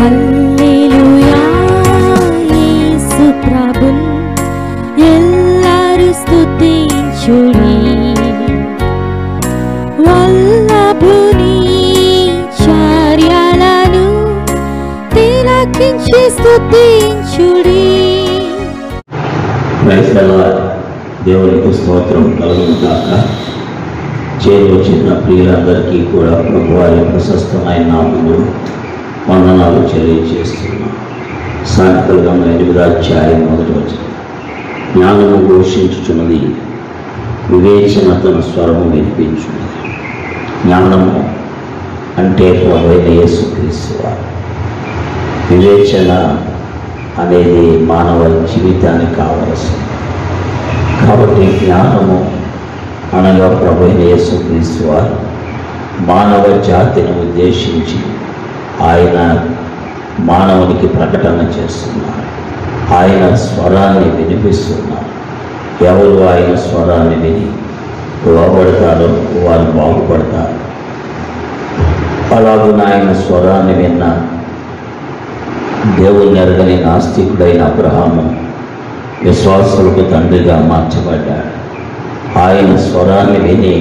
హల్లెలూయా యేసు ప్రభున్ ఎల్లరు స్తుతించుడి. వల్లభుని చర్యలను తిలకించి స్తుతించుడి. దేవునికి స్తోత్రం కలుగును గాక. చేరి వచ్చిన ప్రియులందరికీ కూడా ప్రభువారి ప్రశస్తమైన నామములో వందనాలు తెలియజేస్తున్నాం. సామెతల గ్రంథం 8వ అధ్యాయం 1వ వచనం. జ్ఞానము ఘోషించుచున్నది, వివేచన తన స్వరము వినిపించున్నది. జ్ఞానము అంటే ప్రభువైన యేసుక్రీస్తు వారు. వివేచన అనేది మానవ జీవితానికి కావలసింది. కాబట్టి జ్ఞానము అనగా ప్రభువైన యేసుక్రీస్తు వారు మానవ జాతిని ఉద్దేశించి ఆయన మానవునికి ప్రకటన చేస్తున్నారు. ఆయన స్వరాన్ని వినిపిస్తున్నారు. ఎవరు ఆయన స్వరాన్ని విని లోబడతారో వారు బాగుపడతారు. అలాగే ఆయన స్వరాన్ని విన్న దేవుని ఎరగని నాస్తికుడైన అబ్రహాము విశ్వాసులకు తండ్రిగా మార్చబడ్డాడు. ఆయన స్వరాన్ని విని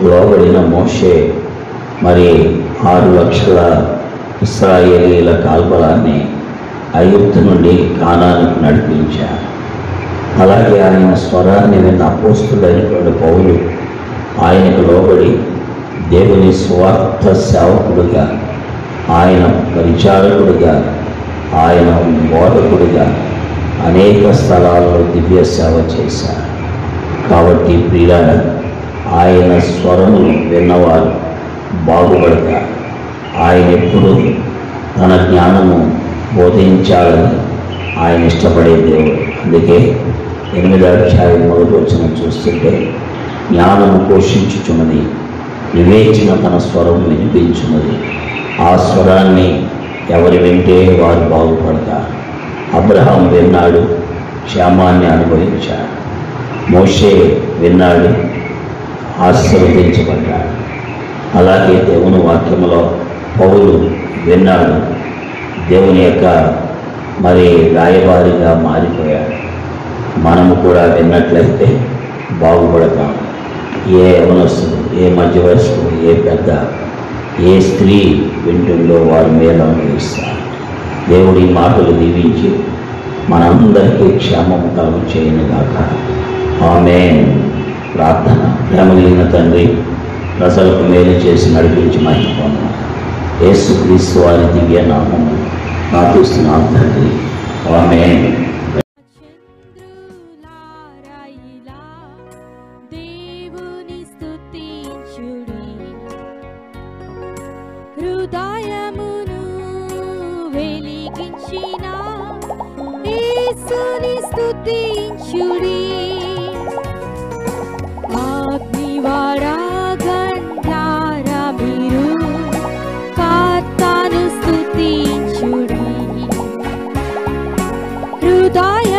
లోబడిన మోషే మరి 6 లక్షల ఇశ్రాయేలీల కాల్బలాన్ని ఐగుప్తు నుండి కానానుకు నడిపించారు. అలాగే ఆయన స్వరాన్ని విన్న అపోస్తులైనటువంటి పౌలు ఆయనకు లోబడి దేవుని స్వార్థ సేవకుడిగా, ఆయన పరిచారకుడిగా, ఆయన బోధకుడిగా అనేక స్థలాల్లో దివ్య సేవ చేశారు. కాబట్టి ప్రియులారా, ఆయన స్వరమును విన్నవారు బాగుపడతారు. ఆయన ఎప్పుడు తన జ్ఞానము బోధించాలని ఆయన ఇష్టపడే దేవుడు. అందుకే 8వ అధ్యాయం 1వ వచనం చూస్తుంటే, జ్ఞానము పోషించుచున్నది, వివేచన తన స్వరం వినిపించున్నది. ఆ స్వరాన్ని ఎవరు వింటే వారు బాగుపడతారు. అబ్రహాం విన్నాడు, క్షేమాన్ని అనుభవించాడు. మోషే విన్నాడు, ఆశీర్వదించబడ్డాడు. అలాగే దేవుని వాక్యములో పౌలు విన్నాడు, దేవుని యొక్క మరి రాయబారిగా మారిపోయాడు. మనము కూడా విన్నట్లయితే బాగుపడతాం. ఏ యవనస్తుడు, ఏ మధ్య వయస్కుడు, ఏ పెద్ద, ఏ స్త్రీ వింటుందో వారి మేలు అనుభవిస్తారు. దేవుడి మాటలు దీవించి మనందరికీ క్షేమము కలుగు చేయనుగాక. ఆమేన్. ప్రార్థన. ప్రేమలిగిన తండ్రి, ప్రజలకు మేలు చేసి నడిపించి మహిమ పొందాలి. యేసుక్రీస్తు వారి దివ్య నామము ప్రార్థిస్తున్నాం తండ్రి. ఆమేన్. దేవుని స్తుతించుడి. హృదయమును వెలిగించిన యేసుని స్తుతించుడి. అగ్నివారా గంటారా మీరు కర్తను స్తుతించుడి. హృదయ